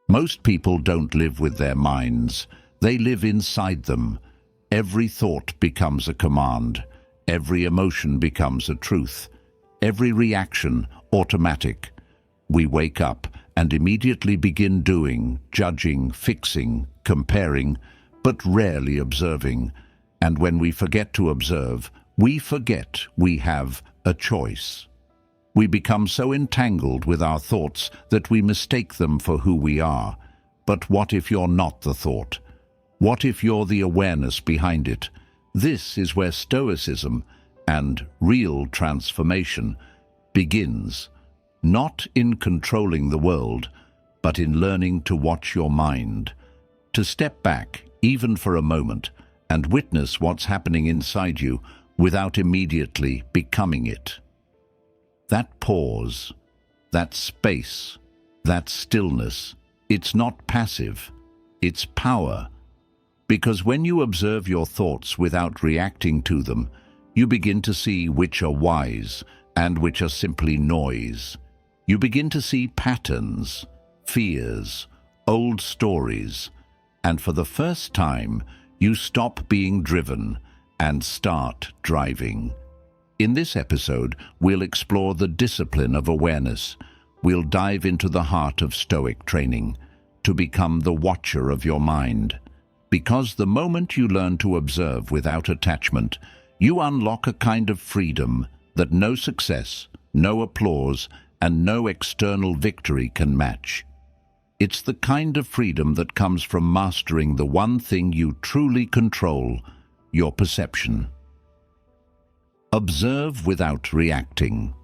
Most people don't live with their minds. They live inside them. Every thought becomes a command. Every emotion becomes a truth. Every reaction automatic. We wake up and immediately begin doing, judging, fixing, comparing, but rarely observing. And when we forget to observe, we forget we have a choice. We become so entangled with our thoughts that we mistake them for who we are. But what if you're not the thought? What if you're the awareness behind it? This is where Stoicism and real transformation begins, not in controlling the world, but in learning to watch your mind, to step back, even for a moment, and witness what's happening inside you without immediately becoming it. That pause, that space, that stillness, it's not passive, it's power. Because when you observe your thoughts without reacting to them, you begin to see which are wise and which are simply noise. You begin to see patterns, fears, old stories, and for the first time, you stop being driven and start driving. In this episode, we'll explore the discipline of awareness. We'll dive into the heart of Stoic training, to become the watcher of your mind. Because the moment you learn to observe without attachment, you unlock a kind of freedom that no success, no applause, and no external victory can match. It's the kind of freedom that comes from mastering the one thing you truly control, your perception. Observe without reacting.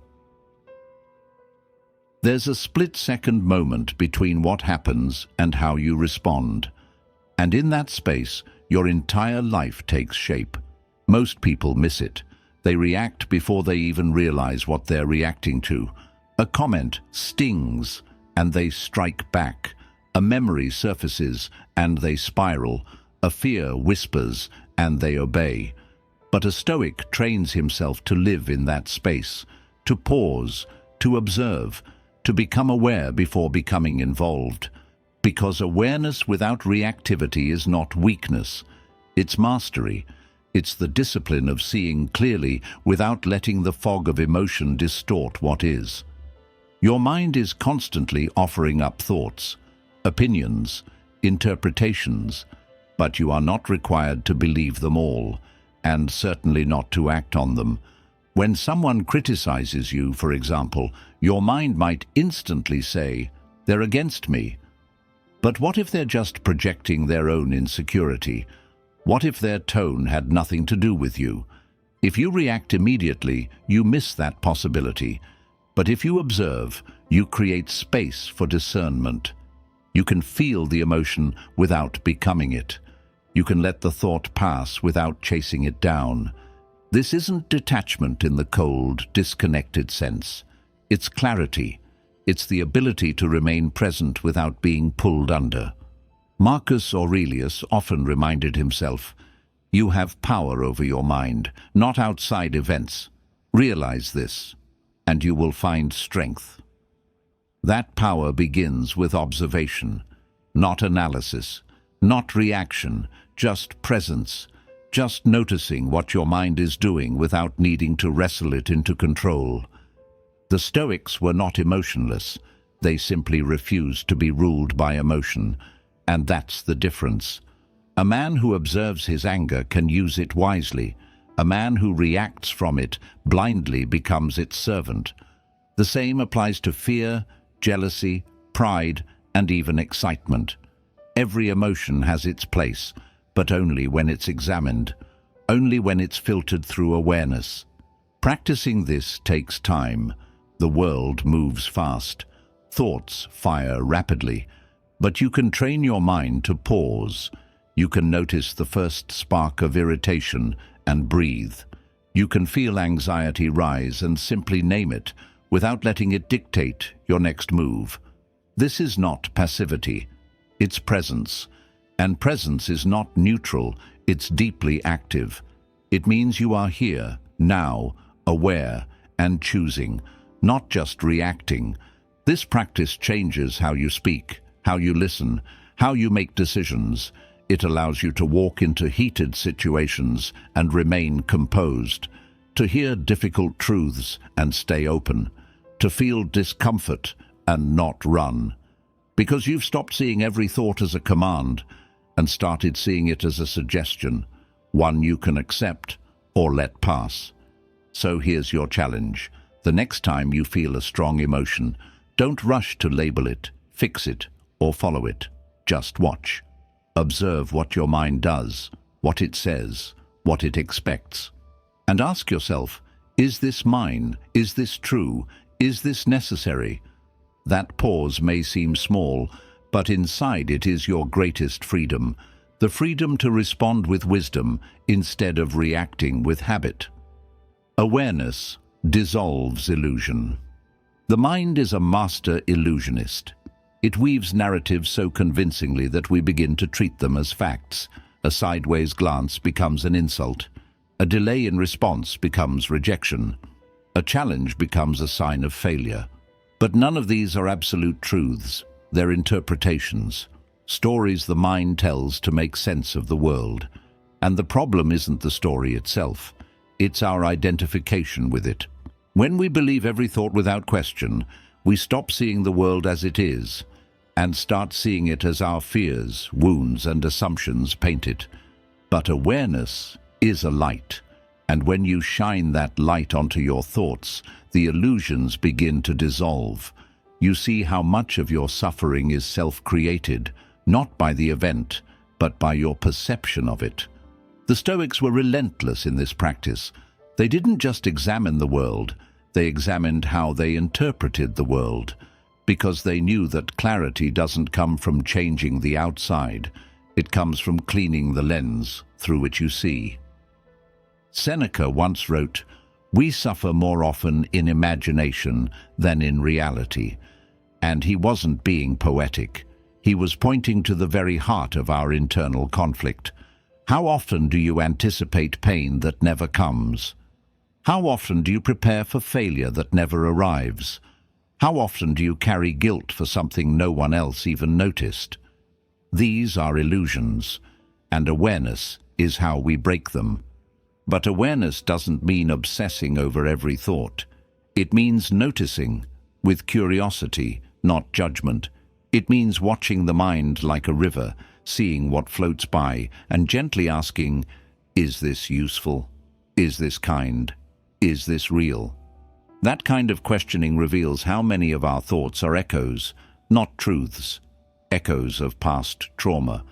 There's a split-second moment between what happens and how you respond. And in that space, your entire life takes shape. Most people miss it. They react before they even realize what they're reacting to. A comment stings, and they strike back. A memory surfaces, and they spiral. A fear whispers, and they obey. But a Stoic trains himself to live in that space, to pause, to observe, to become aware before becoming involved. Because awareness without reactivity is not weakness, it's mastery. It's the discipline of seeing clearly without letting the fog of emotion distort what is. Your mind is constantly offering up thoughts, opinions, interpretations, but you are not required to believe them all, and certainly not to act on them. When someone criticizes you, for example, your mind might instantly say, "They're against me." But what if they're just projecting their own insecurity? What if their tone had nothing to do with you? If you react immediately, you miss that possibility. But if you observe, you create space for discernment. You can feel the emotion without becoming it. You can let the thought pass without chasing it down. This isn't detachment in the cold, disconnected sense. It's clarity. It's the ability to remain present without being pulled under. Marcus Aurelius often reminded himself, "You have power over your mind, not outside events. Realize this, and you will find strength." That power begins with observation, not analysis, not reaction, just presence, just noticing what your mind is doing without needing to wrestle it into control. The Stoics were not emotionless. They simply refused to be ruled by emotion, and that's the difference. A man who observes his anger can use it wisely. A man who reacts from it blindly becomes its servant. The same applies to fear, jealousy, pride, and even excitement. Every emotion has its place, but only when it's examined, only when it's filtered through awareness. Practicing this takes time. The world moves fast. Thoughts fire rapidly. But you can train your mind to pause. You can notice the first spark of irritation and breathe. You can feel anxiety rise and simply name it without letting it dictate your next move. This is not passivity. It's presence. And presence is not neutral, it's deeply active. It means you are here, now, aware, and choosing, not just reacting. This practice changes how you speak, how you listen, how you make decisions. It allows you to walk into heated situations and remain composed, to hear difficult truths and stay open, to feel discomfort and not run. Because you've stopped seeing every thought as a command and started seeing it as a suggestion, one you can accept or let pass. So here's your challenge. The next time you feel a strong emotion, don't rush to label it, fix it, or follow it. Just watch. Observe what your mind does, what it says, what it expects. And ask yourself, is this mine? Is this true? Is this necessary? That pause may seem small, but inside it is your greatest freedom, the freedom to respond with wisdom instead of reacting with habit. Awareness dissolves illusion. The mind is a master illusionist. It weaves narratives so convincingly that we begin to treat them as facts. A sideways glance becomes an insult. A delay in response becomes rejection. A challenge becomes a sign of failure. But none of these are absolute truths. They're interpretations, stories the mind tells to make sense of the world. And the problem isn't the story itself. It's our identification with it. When we believe every thought without question, we stop seeing the world as it is and start seeing it as our fears, wounds, and assumptions paint it. But awareness is a light, and when you shine that light onto your thoughts, the illusions begin to dissolve. You see how much of your suffering is self-created, not by the event, but by your perception of it. The Stoics were relentless in this practice. They didn't just examine the world, they examined how they interpreted the world, because they knew that clarity doesn't come from changing the outside, it comes from cleaning the lens through which you see. Seneca once wrote, "We suffer more often in imagination than in reality." And he wasn't being poetic. He was pointing to the very heart of our internal conflict. How often do you anticipate pain that never comes? How often do you prepare for failure that never arrives? How often do you carry guilt for something no one else even noticed? These are illusions, and awareness is how we break them. But awareness doesn't mean obsessing over every thought. It means noticing, with curiosity, not judgment. It means watching the mind like a river, seeing what floats by, and gently asking, is this useful? Is this kind? Is this real? That kind of questioning reveals how many of our thoughts are echoes, not truths. Echoes of past trauma,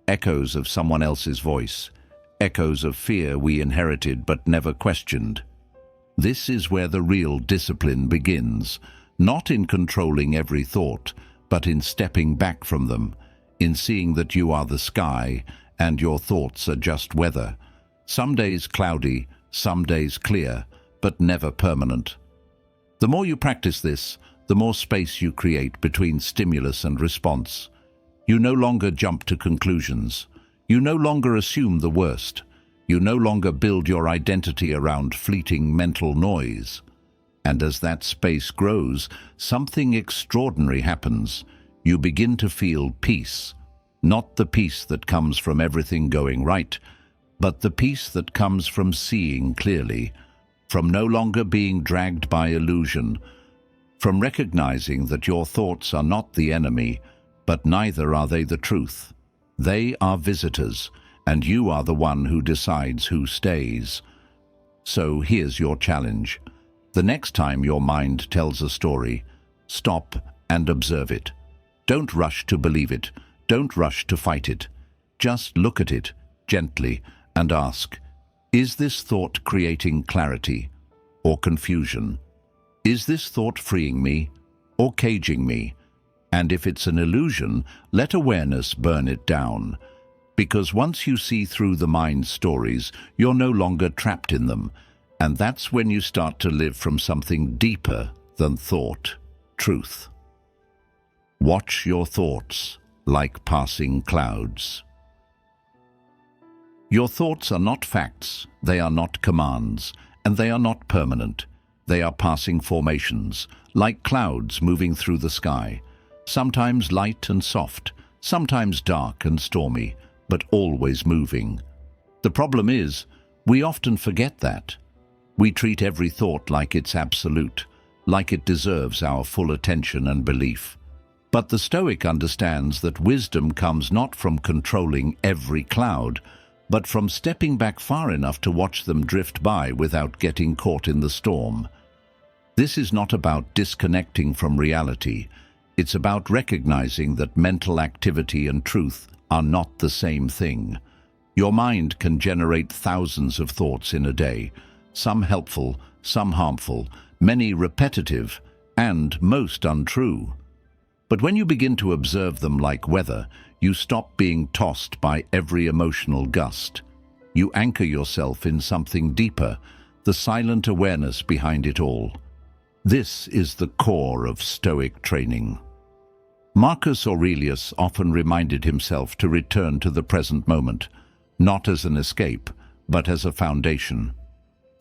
echoes of someone else's voice, echoes of fear we inherited but never questioned. This is where the real discipline begins, not in controlling every thought, but in stepping back from them, in seeing that you are the sky and your thoughts are just weather. Some days cloudy, some days clear, but never permanent. The more you practice this, the more space you create between stimulus and response. You no longer jump to conclusions. You no longer assume the worst. You no longer build your identity around fleeting mental noise. And as that space grows, something extraordinary happens. You begin to feel peace. Not the peace that comes from everything going right, but the peace that comes from seeing clearly, from no longer being dragged by illusion, from recognizing that your thoughts are not the enemy, but neither are they the truth. They are visitors, and you are the one who decides who stays. So here's your challenge. The next time your mind tells a story, stop and observe it. Don't rush to believe it. Don't rush to fight it. Just look at it gently and ask, is this thought creating clarity or confusion? Is this thought freeing me or caging me? And if it's an illusion, let awareness burn it down. Because once you see through the mind's stories, you're no longer trapped in them. And that's when you start to live from something deeper than thought, truth. Watch your thoughts like passing clouds. Your thoughts are not facts, they are not commands, and they are not permanent. They are passing formations, like clouds moving through the sky. Sometimes light and soft, sometimes dark and stormy, but always moving. The problem is, we often forget that. We treat every thought like it's absolute, like it deserves our full attention and belief. But the Stoic understands that wisdom comes not from controlling every cloud, but from stepping back far enough to watch them drift by without getting caught in the storm. This is not about disconnecting from reality. It's about recognizing that mental activity and truth are not the same thing. Your mind can generate thousands of thoughts in a day, some helpful, some harmful, many repetitive, and most untrue. But when you begin to observe them like weather, you stop being tossed by every emotional gust. You anchor yourself in something deeper, the silent awareness behind it all. This is the core of Stoic training. Marcus Aurelius often reminded himself to return to the present moment, not as an escape, but as a foundation.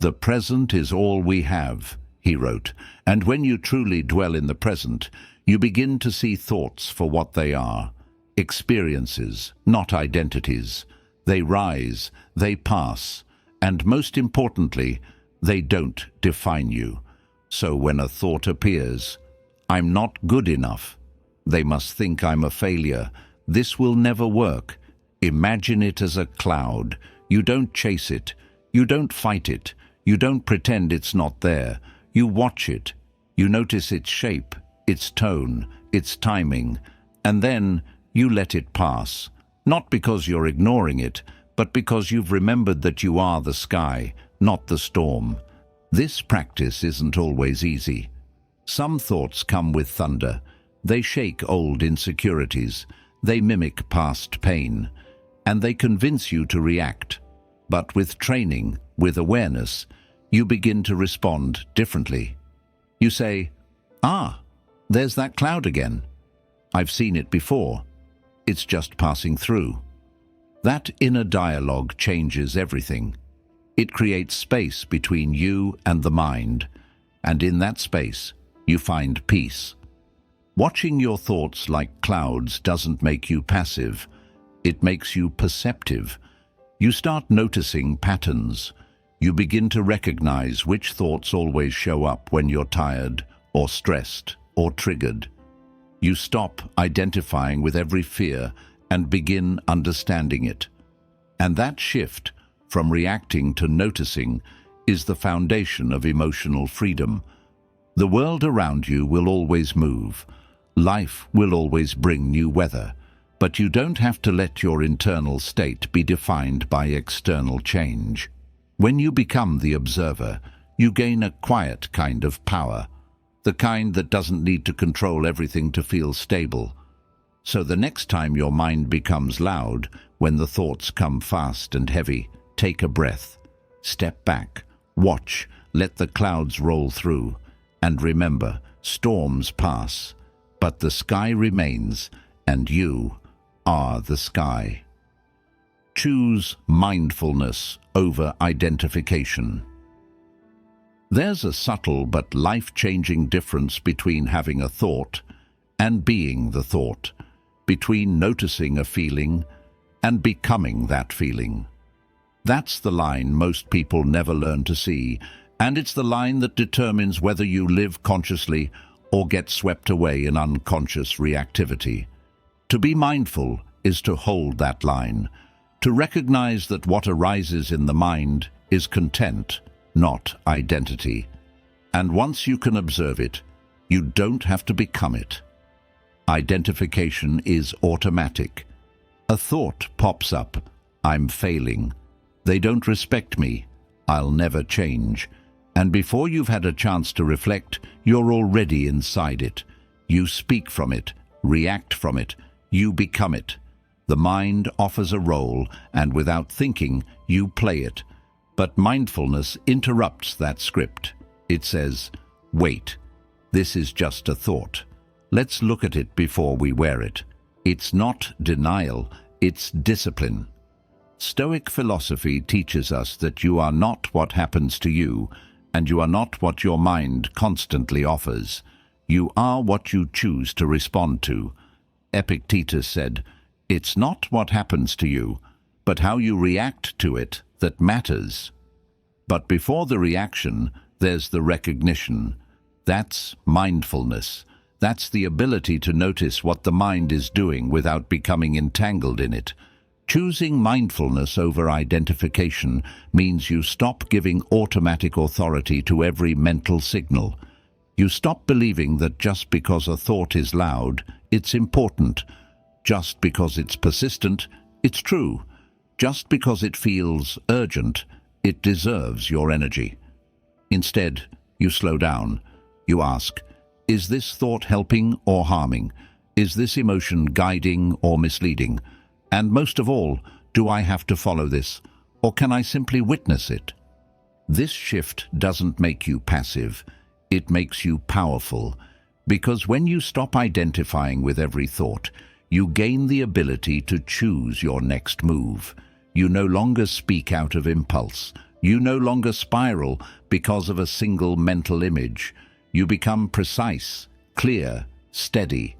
"The present is all we have," he wrote, "and when you truly dwell in the present, you begin to see thoughts for what they are, experiences, not identities. They rise, they pass, and most importantly, they don't define you. So when a thought appears, 'I'm not good enough,' they must think I'm a failure. This will never work. Imagine it as a cloud. You don't chase it. You don't fight it. You don't pretend it's not there. You watch it. You notice its shape, its tone, its timing, and then you let it pass. Not because you're ignoring it, but because you've remembered that you are the sky, not the storm. This practice isn't always easy. Some thoughts come with thunder. They shake old insecurities. They mimic past pain. And they convince you to react. But with training, with awareness, you begin to respond differently. You say, "Ah, there's that cloud again. I've seen it before. It's just passing through." That inner dialogue changes everything. It creates space between you and the mind, and in that space, you find peace. Watching your thoughts like clouds doesn't make you passive. It makes you perceptive. You start noticing patterns. You begin to recognize which thoughts always show up when you're tired, or stressed, or triggered. You stop identifying with every fear and begin understanding it. And that shift, from reacting to noticing, is the foundation of emotional freedom. The world around you will always move. Life will always bring new weather. But you don't have to let your internal state be defined by external change. When you become the observer, you gain a quiet kind of power, the kind that doesn't need to control everything to feel stable. So the next time your mind becomes loud, when the thoughts come fast and heavy, take a breath, step back, watch, let the clouds roll through, and remember, storms pass, but the sky remains, and you are the sky. Choose mindfulness over identification. There's a subtle but life-changing difference between having a thought and being the thought, between noticing a feeling and becoming that feeling. That's the line most people never learn to see, and it's the line that determines whether you live consciously or get swept away in unconscious reactivity. To be mindful is to hold that line, to recognize that what arises in the mind is content, not identity. And once you can observe it, you don't have to become it. Identification is automatic. A thought pops up, "I'm failing. They don't respect me. I'll never change." And before you've had a chance to reflect, you're already inside it. You speak from it, react from it, you become it. The mind offers a role, and without thinking, you play it. But mindfulness interrupts that script. It says, "Wait, this is just a thought. Let's look at it before we wear it." It's not denial, it's discipline. Stoic philosophy teaches us that you are not what happens to you, and you are not what your mind constantly offers. You are what you choose to respond to. Epictetus said, "It's not what happens to you, but how you react to it that matters." But before the reaction, there's the recognition. That's mindfulness. That's the ability to notice what the mind is doing without becoming entangled in it. Choosing mindfulness over identification means you stop giving automatic authority to every mental signal. You stop believing that just because a thought is loud, it's important. Just because it's persistent, it's true. Just because it feels urgent, it deserves your energy. Instead, you slow down. You ask, is this thought helping or harming? Is this emotion guiding or misleading? And most of all, do I have to follow this, or can I simply witness it? This shift doesn't make you passive. It makes you powerful, because when you stop identifying with every thought, you gain the ability to choose your next move. You no longer speak out of impulse. You no longer spiral because of a single mental image. You become precise, clear, steady,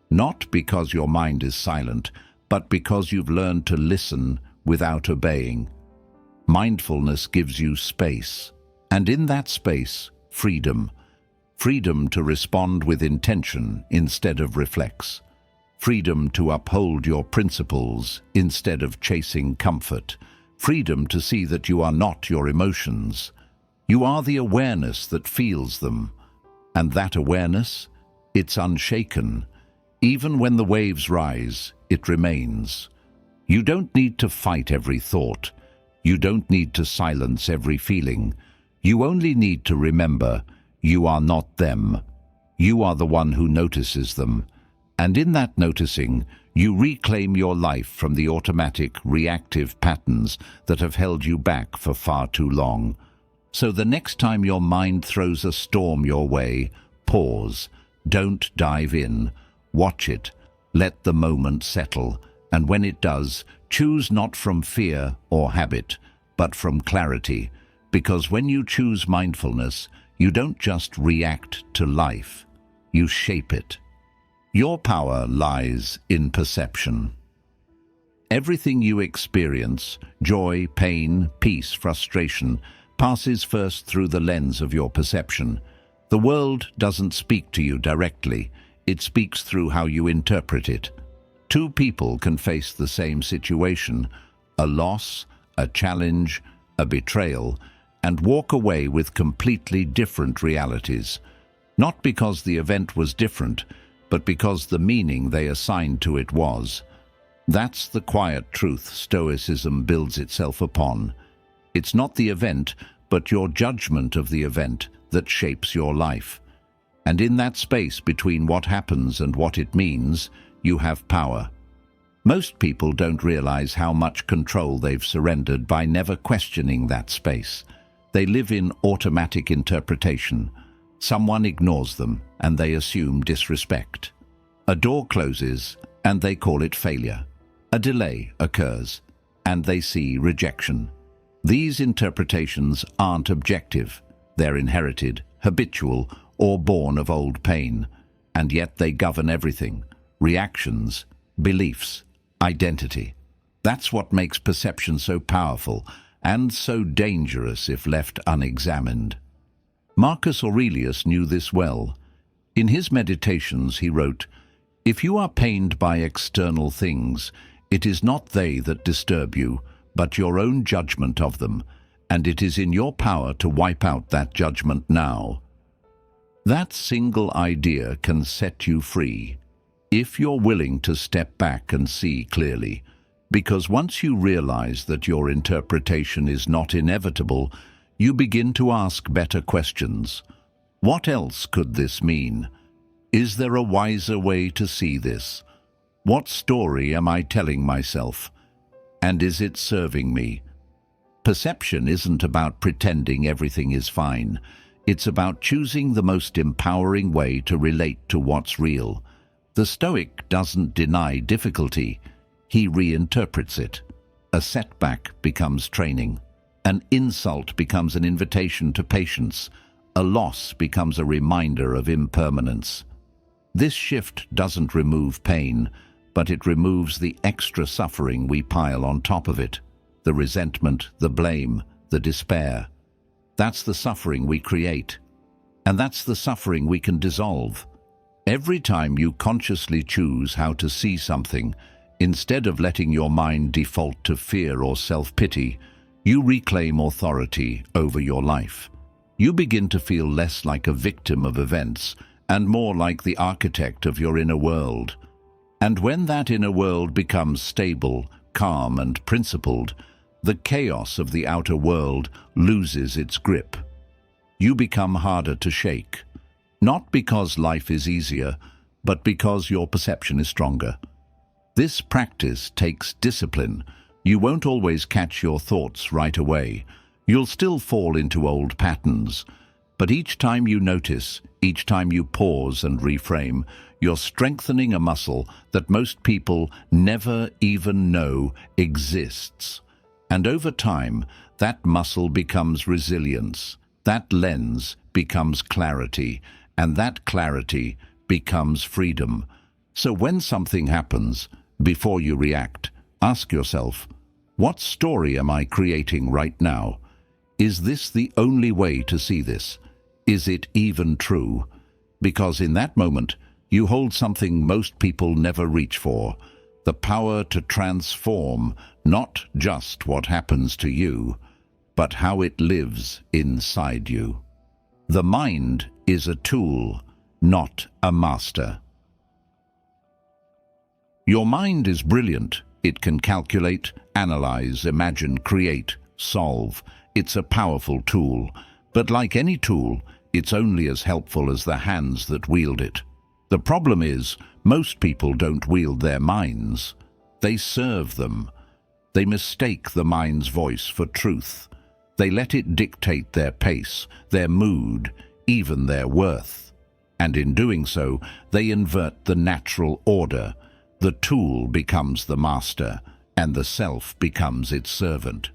not because your mind is silent, but because you've learned to listen without obeying. Mindfulness gives you space, and in that space, freedom. Freedom to respond with intention instead of reflex. Freedom to uphold your principles instead of chasing comfort. Freedom to see that you are not your emotions. You are the awareness that feels them. And that awareness, it's unshaken. Even when the waves rise, it remains. You don't need to fight every thought. You don't need to silence every feeling. You only need to remember you are not them. You are the one who notices them. And in that noticing, you reclaim your life from the automatic, reactive patterns that have held you back for far too long. So the next time your mind throws a storm your way, pause. Don't dive in. Watch it. Let the moment settle. And when it does, choose not from fear or habit, but from clarity. Because when you choose mindfulness, you don't just react to life. You shape it. Your power lies in perception. Everything you experience, joy, pain, peace, frustration, passes first through the lens of your perception. The world doesn't speak to you directly. It speaks through how you interpret it. Two people can face the same situation, a loss, a challenge, a betrayal, and walk away with completely different realities. Not because the event was different, but because the meaning they assigned to it was. That's the quiet truth Stoicism builds itself upon. It's not the event, but your judgment of the event that shapes your life. And in that space between what happens and what it means, you have power. Most people don't realize how much control they've surrendered by never questioning that space. They live in automatic interpretation. Someone ignores them, and they assume disrespect. A door closes, and they call it failure. A delay occurs, and they see rejection. These interpretations aren't objective. They're inherited, habitual, or born of old pain. And yet they govern everything: reactions, beliefs, identity. That's what makes perception so powerful and so dangerous if left unexamined. Marcus Aurelius knew this well. In his Meditations he wrote, "If you are pained by external things, it is not they that disturb you, but your own judgment of them, and it is in your power to wipe out that judgment now." That single idea can set you free, if you're willing to step back and see clearly. Because once you realize that your interpretation is not inevitable, you begin to ask better questions. What else could this mean? Is there a wiser way to see this? What story am I telling myself? And is it serving me? Perception isn't about pretending everything is fine. It's about choosing the most empowering way to relate to what's real. The Stoic doesn't deny difficulty. He reinterprets it. A setback becomes training. An insult becomes an invitation to patience. A loss becomes a reminder of impermanence. This shift doesn't remove pain, but it removes the extra suffering we pile on top of it. The resentment, the blame, the despair. That's the suffering we create. And that's the suffering we can dissolve. Every time you consciously choose how to see something, instead of letting your mind default to fear or self-pity, you reclaim authority over your life. You begin to feel less like a victim of events and more like the architect of your inner world. And when that inner world becomes stable, calm, and principled, the chaos of the outer world loses its grip. You become harder to shake, not because life is easier, but because your perception is stronger. This practice takes discipline. You won't always catch your thoughts right away. You'll still fall into old patterns. But each time you notice, each time you pause and reframe, you're strengthening a muscle that most people never even know exists. And over time, that muscle becomes resilience. That lens becomes clarity, and that clarity becomes freedom. So when something happens, before you react, ask yourself, what story am I creating right now? Is this the only way to see this? Is it even true? Because in that moment, you hold something most people never reach for, the power to transform not just what happens to you, but how it lives inside you. The mind is a tool, not a master. Your mind is brilliant. It can calculate, analyze, imagine, create, solve. It's a powerful tool, but like any tool, it's only as helpful as the hands that wield it. The problem is, most people don't wield their minds. They serve them. They mistake the mind's voice for truth. They let it dictate their pace, their mood, even their worth. And in doing so, they invert the natural order. The tool becomes the master, and the self becomes its servant.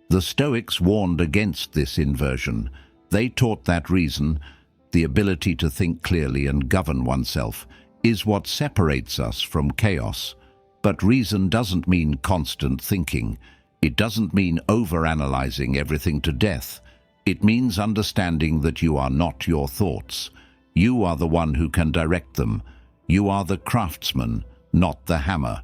The Stoics warned against this inversion. They taught that reason, the ability to think clearly and govern oneself, is what separates us from chaos. But reason doesn't mean constant thinking. It doesn't mean overanalyzing everything to death. It means understanding that you are not your thoughts. You are the one who can direct them. You are the craftsman, not the hammer.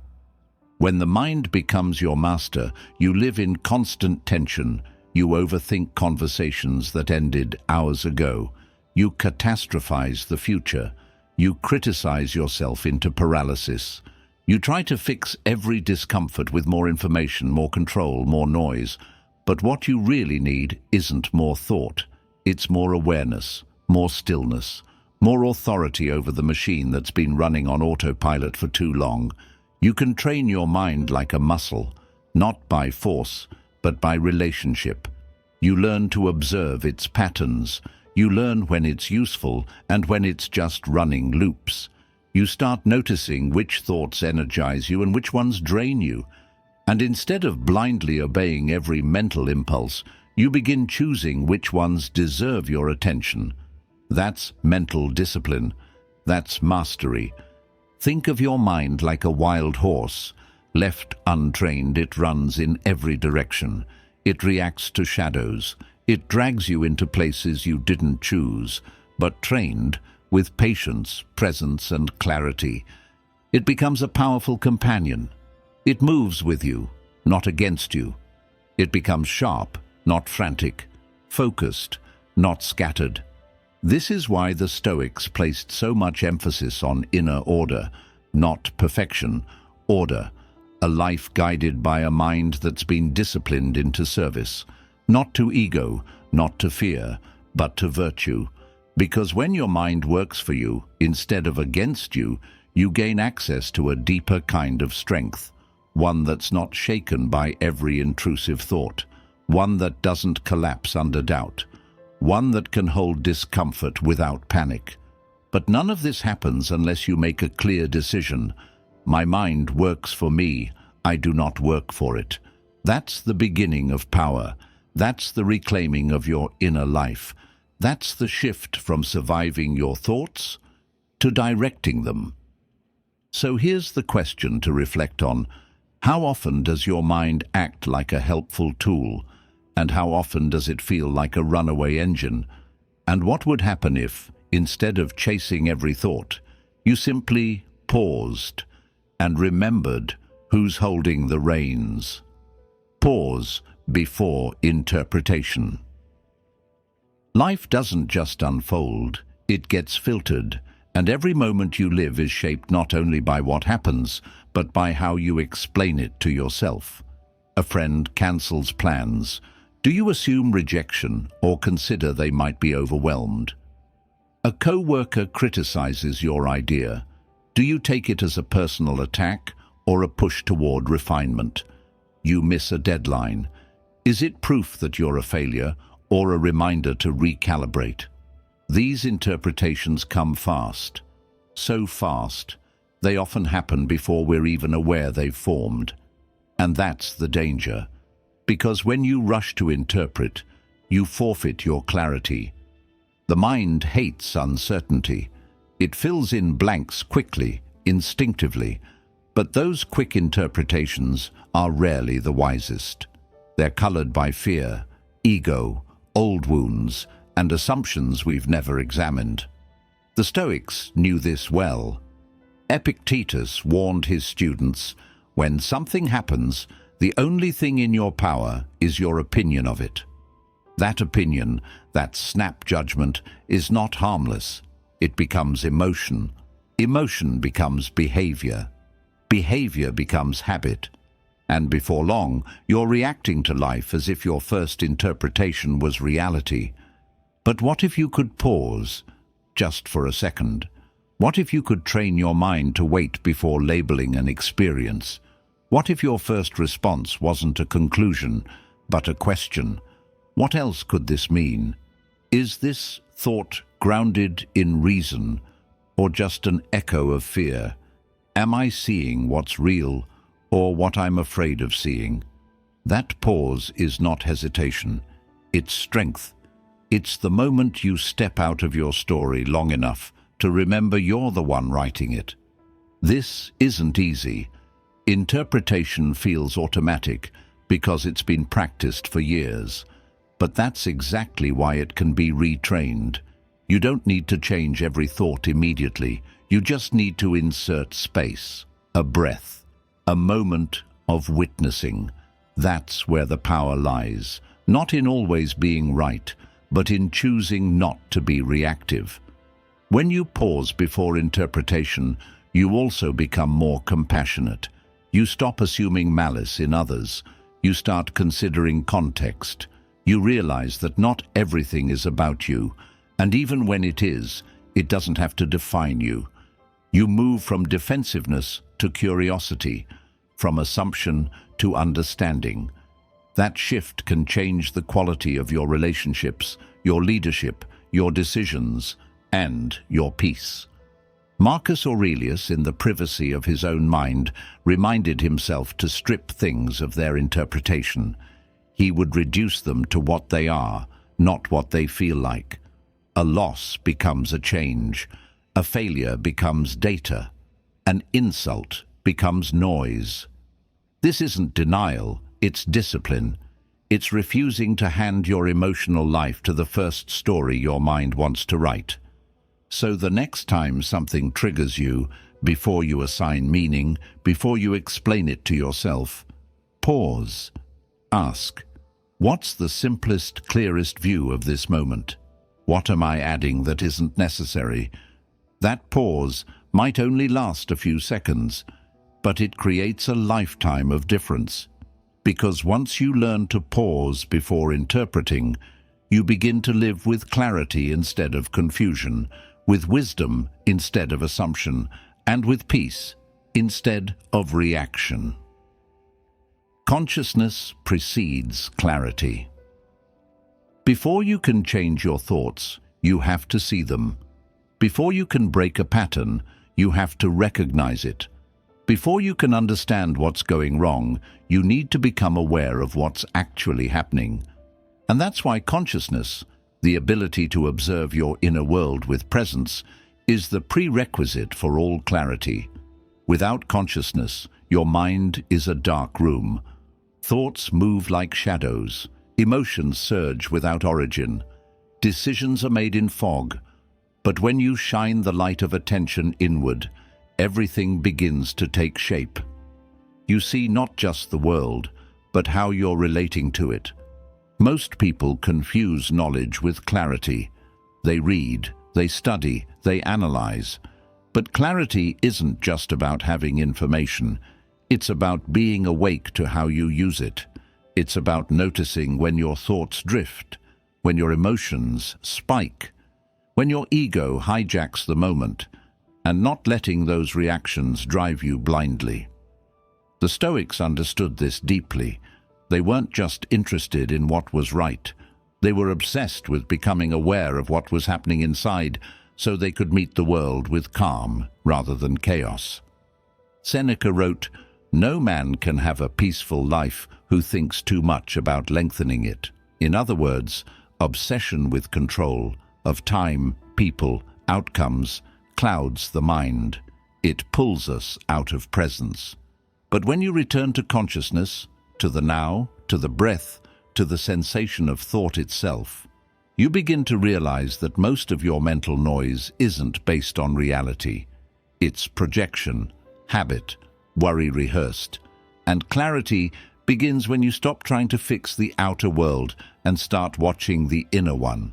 When the mind becomes your master, you live in constant tension. You overthink conversations that ended hours ago. You catastrophize the future. You criticize yourself into paralysis. You try to fix every discomfort with more information, more control, more noise. But what you really need isn't more thought. It's more awareness, more stillness, more authority over the machine that's been running on autopilot for too long. You can train your mind like a muscle, not by force, but by relationship. You learn to observe its patterns. You learn when it's useful and when it's just running loops. You start noticing which thoughts energize you and which ones drain you. And instead of blindly obeying every mental impulse, you begin choosing which ones deserve your attention. That's mental discipline. That's mastery. Think of your mind like a wild horse. Left untrained, it runs in every direction. It reacts to shadows. It drags you into places you didn't choose, but trained, with patience, presence, and clarity, it becomes a powerful companion. It moves with you, not against you. It becomes sharp, not frantic, focused, not scattered. This is why the Stoics placed so much emphasis on inner order, not perfection, order, a life guided by a mind that's been disciplined into service, not to ego, not to fear, but to virtue. Because when your mind works for you, instead of against you, you gain access to a deeper kind of strength, one that's not shaken by every intrusive thought, one that doesn't collapse under doubt, one that can hold discomfort without panic. But none of this happens unless you make a clear decision. My mind works for me, I do not work for it. That's the beginning of power. That's the reclaiming of your inner life. That's the shift from surviving your thoughts to directing them. So here's the question to reflect on. How often does your mind act like a helpful tool, and how often does it feel like a runaway engine? And what would happen if, instead of chasing every thought, you simply paused and remembered who's holding the reins? Pause before interpretation. Life doesn't just unfold, it gets filtered, and every moment you live is shaped not only by what happens, but by how you explain it to yourself. A friend cancels plans. Do you assume rejection or consider they might be overwhelmed? A co-worker criticizes your idea. Do you take it as a personal attack or a push toward refinement? You miss a deadline. Is it proof that you're a failure or a reminder to recalibrate? These interpretations come fast. So fast, they often happen before we're even aware they've formed. And that's the danger. Because when you rush to interpret, you forfeit your clarity. The mind hates uncertainty. It fills in blanks quickly, instinctively, but those quick interpretations are rarely the wisest. They're colored by fear, ego, old wounds, and assumptions we've never examined. The Stoics knew this well. Epictetus warned his students, when something happens, the only thing in your power is your opinion of it. That opinion, that snap judgment, is not harmless. It becomes emotion. Emotion becomes behavior. Behavior becomes habit. And before long, you're reacting to life as if your first interpretation was reality. But what if you could pause, just for a second? What if you could train your mind to wait before labeling an experience? What if your first response wasn't a conclusion, but a question? What else could this mean? Is this thought grounded in reason, or just an echo of fear? Am I seeing what's real, or what I'm afraid of seeing? That pause is not hesitation. It's strength. It's the moment you step out of your story long enough to remember you're the one writing it. This isn't easy. Interpretation feels automatic because it's been practiced for years. But that's exactly why it can be retrained. You don't need to change every thought immediately. You just need to insert space, a breath, a moment of witnessing. That's where the power lies, not in always being right, but in choosing not to be reactive. When you pause before interpretation, you also become more compassionate. You stop assuming malice in others. You start considering context. You realize that not everything is about you, and even when it is, it doesn't have to define you. You move from defensiveness to curiosity, from assumption to understanding. That shift can change the quality of your relationships, your leadership, your decisions, and your peace. Marcus Aurelius, in the privacy of his own mind, reminded himself to strip things of their interpretation. He would reduce them to what they are, not what they feel like. A loss becomes a change. A failure becomes data. An insult becomes noise. This isn't denial, it's discipline. It's refusing to hand your emotional life to the first story your mind wants to write. So the next time something triggers you, before you assign meaning, before you explain it to yourself, pause. Ask, what's the simplest, clearest view of this moment? What am I adding that isn't necessary? That pause might only last a few seconds, but it creates a lifetime of difference. Because once you learn to pause before interpreting, you begin to live with clarity instead of confusion, with wisdom instead of assumption, and with peace instead of reaction. Consciousness precedes clarity. Before you can change your thoughts, you have to see them. Before you can break a pattern, you have to recognize it. Before you can understand what's going wrong, you need to become aware of what's actually happening. And that's why consciousness, The ability to observe your inner world with presence is the prerequisite for all clarity. Without consciousness, your mind is a dark room. Thoughts move like shadows. Emotions surge without origin. Decisions are made in fog. But when you shine the light of attention inward, everything begins to take shape. You see not just the world, but how you're relating to it. Most people confuse knowledge with clarity. They read, they study, they analyze. But clarity isn't just about having information. It's about being awake to how you use it. It's about noticing when your thoughts drift, when your emotions spike, when your ego hijacks the moment, and not letting those reactions drive you blindly. The Stoics understood this deeply. They weren't just interested in what was right. They were obsessed with becoming aware of what was happening inside so they could meet the world with calm rather than chaos. Seneca wrote, "No man can have a peaceful life who thinks too much about lengthening it." In other words, obsession with control of time, people, outcomes clouds the mind. It pulls us out of presence. But when you return to consciousness, to the now, to the breath, to the sensation of thought itself, you begin to realize that most of your mental noise isn't based on reality. It's projection, habit, worry rehearsed. And clarity begins when you stop trying to fix the outer world and start watching the inner one.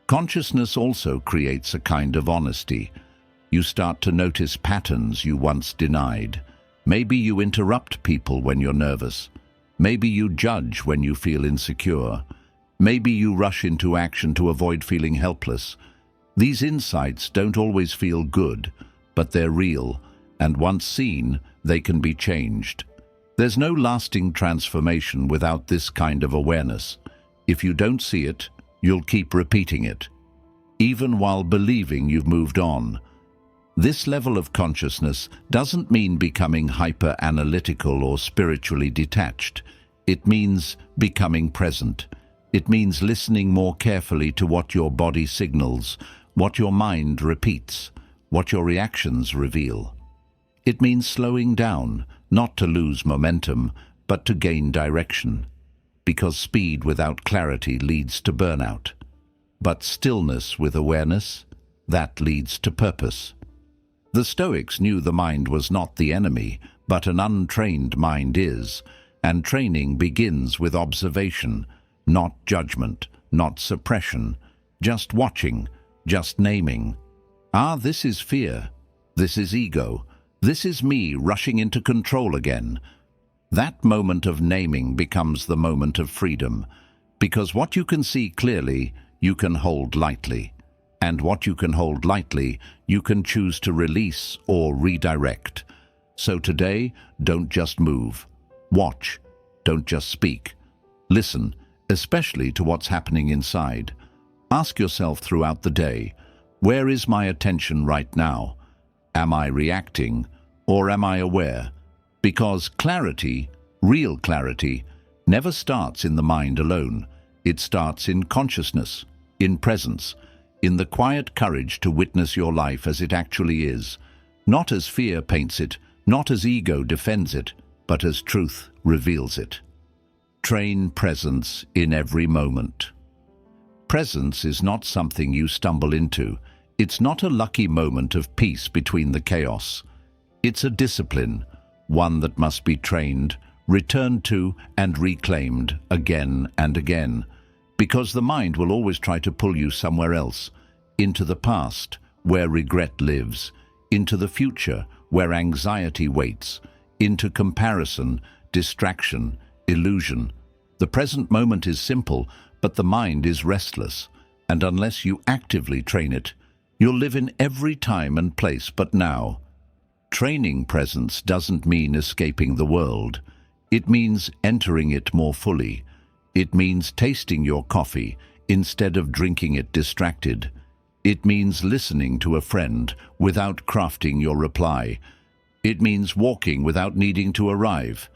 Consciousness also creates a kind of honesty. You start to notice patterns you once denied. Maybe you interrupt people when you're nervous. Maybe you judge when you feel insecure. Maybe you rush into action to avoid feeling helpless. These insights don't always feel good, but they're real, and once seen, they can be changed. There's no lasting transformation without this kind of awareness. If you don't see it, you'll keep repeating it, even while believing you've moved on. This level of consciousness doesn't mean becoming hyper-analytical or spiritually detached. It means becoming present. It means listening more carefully to what your body signals, what your mind repeats, what your reactions reveal. It means slowing down, not to lose momentum, but to gain direction. Because speed without clarity leads to burnout. But stillness with awareness, that leads to purpose. The Stoics knew the mind was not the enemy, but an untrained mind is, and training begins with observation, not judgment, not suppression, just watching, just naming. This is fear. This is ego. This is me rushing into control again. That moment of naming becomes the moment of freedom, because what you can see clearly, you can hold lightly. And what you can hold lightly, you can choose to release or redirect. So today, don't just move. Watch. Don't just speak. Listen, especially to what's happening inside. Ask yourself throughout the day, where is my attention right now? Am I reacting, or am I aware? Because clarity, real clarity, never starts in the mind alone. It starts in consciousness, in presence, in the quiet courage to witness your life as it actually is, not as fear paints it, not as ego defends it, but as truth reveals it. Train presence in every moment. Presence is not something you stumble into. It's not a lucky moment of peace between the chaos. It's a discipline, one that must be trained, returned to, and reclaimed again and again. Because the mind will always try to pull you somewhere else, into the past, where regret lives, into the future, where anxiety waits, into comparison, distraction, illusion. The present moment is simple, but the mind is restless, and unless you actively train it, you'll live in every time and place but now. Training presence doesn't mean escaping the world. It means entering it more fully. It means tasting your coffee instead of drinking it distracted. It means listening to a friend without crafting your reply. It means walking without needing to arrive.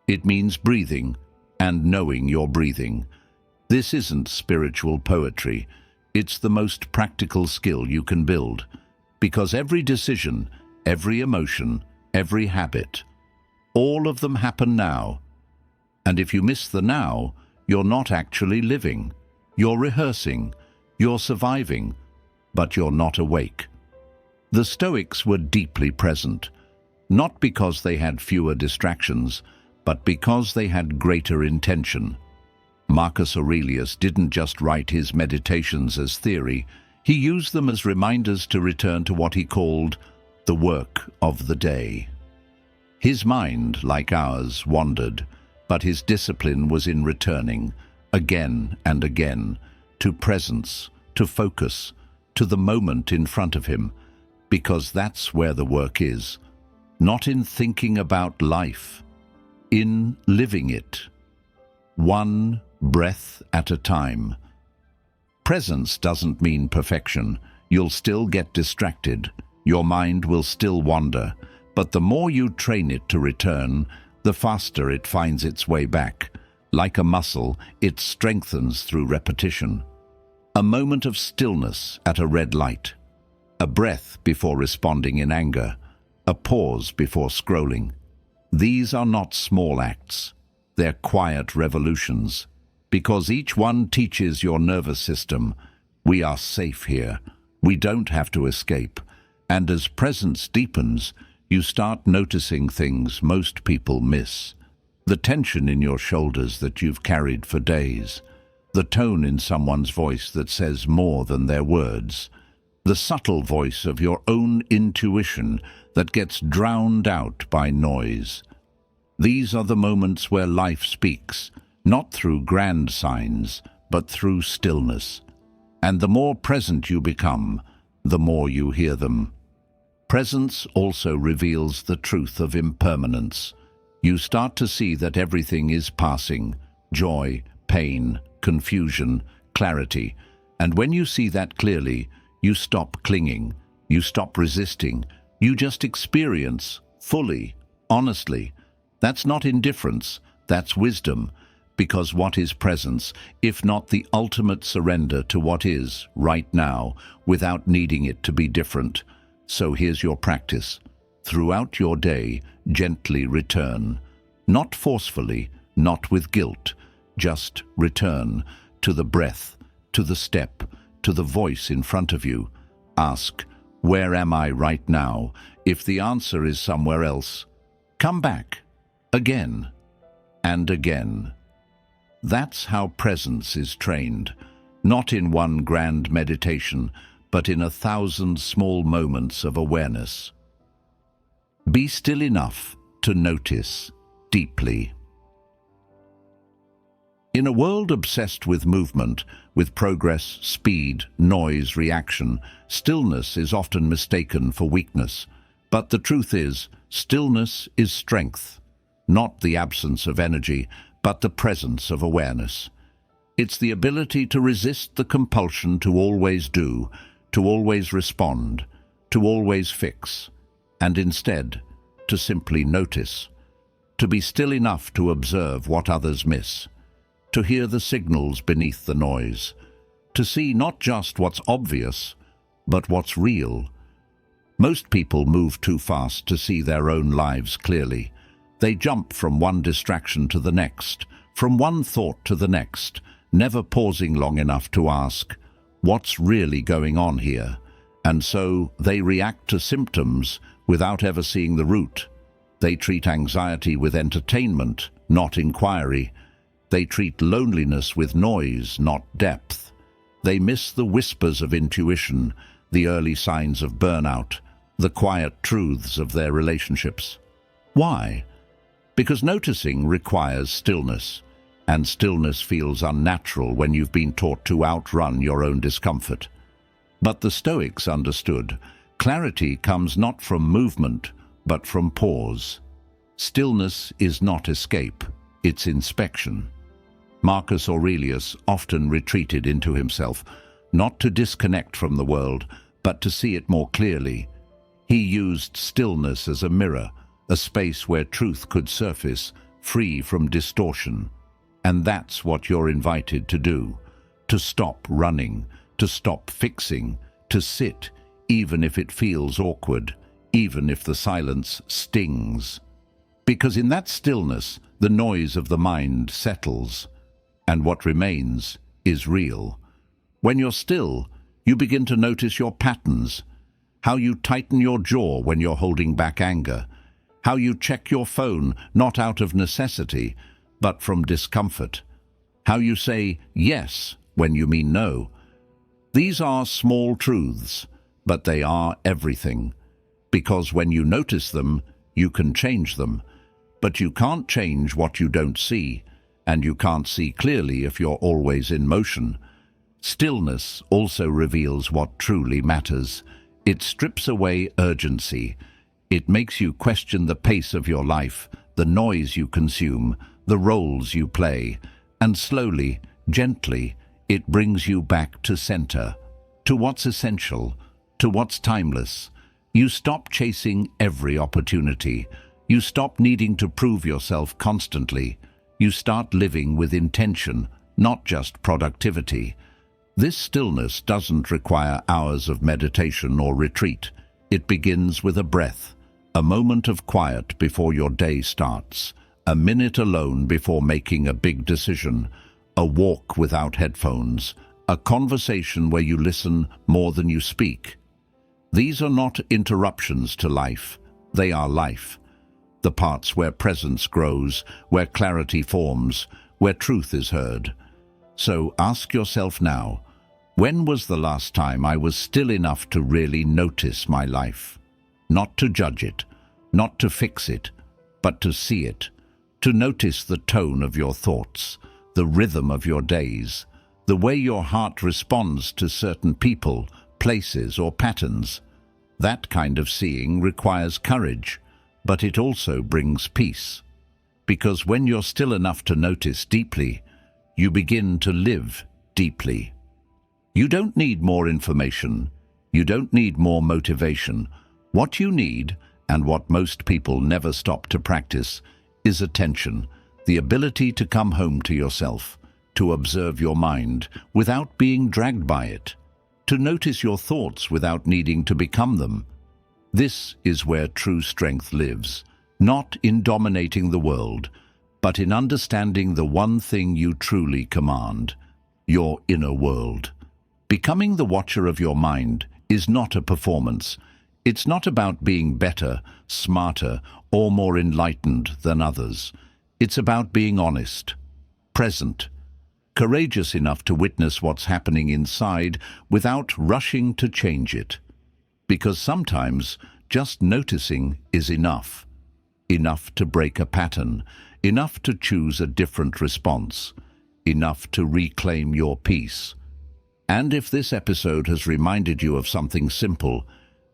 It means breathing and knowing you're breathing. This isn't spiritual poetry. It's the most practical skill you can build, because every decision, every emotion, every habit, all of them happen now. And if you miss the now, you're not actually living. You're rehearsing, you're surviving, but you're not awake. The Stoics were deeply present, not because they had fewer distractions, but because they had greater intention. Marcus Aurelius didn't just write his meditations as theory, he used them as reminders to return to what he called the work of the day. His mind, like ours, wandered, but his discipline was in returning, again and again, to presence, to focus, to the moment in front of him, because that's where the work is, not in thinking about life, in living it, one breath at a time. Presence doesn't mean perfection. You'll still get distracted. Your mind will still wander. But the more you train it to return, the faster it finds its way back. Like a muscle, it strengthens through repetition. A moment of stillness at a red light. A breath before responding in anger. A pause before scrolling. These are not small acts. They're quiet revolutions. Because each one teaches your nervous system, we are safe here. We don't have to escape. And as presence deepens, you start noticing things most people miss. The tension in your shoulders that you've carried for days. The tone in someone's voice that says more than their words. The subtle voice of your own intuition that gets drowned out by noise. These are the moments where life speaks, not through grand signs, but through stillness. And the more present you become, the more you hear them. Presence also reveals the truth of impermanence. You start to see that everything is passing: joy, pain, confusion, clarity. And when you see that clearly, you stop clinging, you stop resisting, you just experience fully, honestly. That's not indifference, that's wisdom. Because what is presence, if not the ultimate surrender to what is, right now, without needing it to be different? So here's your practice. Throughout your day, gently return. Not forcefully, not with guilt. Just return to the breath, to the step, to the voice in front of you. Ask, where am I right now? If the answer is somewhere else, come back, again and again. That's how presence is trained, not in one grand meditation, but in 1,000 small moments of awareness. Be still enough to notice deeply. In a world obsessed with movement, with progress, speed, noise, reaction, stillness is often mistaken for weakness. But the truth is, stillness is strength, not the absence of energy, but the presence of awareness. It's the ability to resist the compulsion to always do, to always respond, to always fix, and instead to simply notice, to be still enough to observe what others miss, to hear the signals beneath the noise, to see not just what's obvious, but what's real. Most people move too fast to see their own lives clearly. They jump from one distraction to the next, from one thought to the next, never pausing long enough to ask, what's really going on here? And so they react to symptoms without ever seeing the root. They treat anxiety with entertainment, not inquiry. They treat loneliness with noise, not depth. They miss the whispers of intuition, the early signs of burnout, the quiet truths of their relationships. Why? Because noticing requires stillness, and stillness feels unnatural when you've been taught to outrun your own discomfort. But the Stoics understood, clarity comes not from movement, but from pause. Stillness is not escape, it's inspection. Marcus Aurelius often retreated into himself, not to disconnect from the world, but to see it more clearly. He used stillness as a mirror, a space where truth could surface, free from distortion. And that's what you're invited to do. To stop running, to stop fixing, to sit, even if it feels awkward, even if the silence stings. Because in that stillness, the noise of the mind settles, and what remains is real. When you're still, you begin to notice your patterns, how you tighten your jaw when you're holding back anger, how you check your phone not out of necessity, but from discomfort, how you say yes when you mean no. These are small truths, but they are everything, because when you notice them, you can change them. But you can't change what you don't see, and you can't see clearly if you're always in motion. Stillness also reveals what truly matters. It strips away urgency. It makes you question the pace of your life, the noise you consume, the roles you play, and slowly, gently, it brings you back to center, to what's essential, to what's timeless. You stop chasing every opportunity. You stop needing to prove yourself constantly. You start living with intention, not just productivity. This stillness doesn't require hours of meditation or retreat. It begins with a breath, a moment of quiet before your day starts, a minute alone before making a big decision, a walk without headphones, a conversation where you listen more than you speak. These are not interruptions to life. They are life. The parts where presence grows, where clarity forms, where truth is heard. So ask yourself now, when was the last time I was still enough to really notice my life? Not to judge it, not to fix it, but to see it, to notice the tone of your thoughts, the rhythm of your days, the way your heart responds to certain people, places, or patterns. That kind of seeing requires courage, but it also brings peace. Because when you're still enough to notice deeply, you begin to live deeply. You don't need more information. You don't need more motivation. What you need, and what most people never stop to practice, is attention, the ability to come home to yourself, to observe your mind without being dragged by it, to notice your thoughts without needing to become them. This is where true strength lives, not in dominating the world, but in understanding the one thing you truly command, your inner world. Becoming the watcher of your mind is not a performance. It's not about being better, smarter, or more enlightened than others. It's about being honest, present, courageous enough to witness what's happening inside without rushing to change it. Because sometimes just noticing is enough. Enough to break a pattern, enough to choose a different response, enough to reclaim your peace. And if this episode has reminded you of something simple,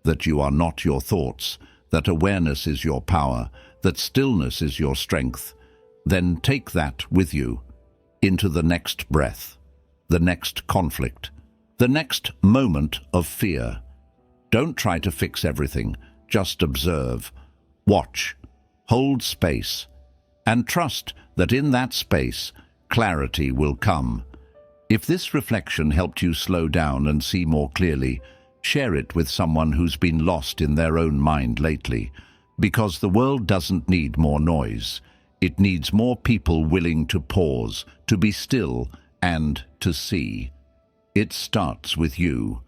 that you are not your thoughts, that awareness is your power, that stillness is your strength, then take that with you into the next breath, the next conflict, the next moment of fear. Don't try to fix everything, just observe, watch, hold space, and trust that in that space, clarity will come. If this reflection helped you slow down and see more clearly, share it with someone who's been lost in their own mind lately, because the world doesn't need more noise. It needs more people willing to pause, to be still, and to see. It starts with you.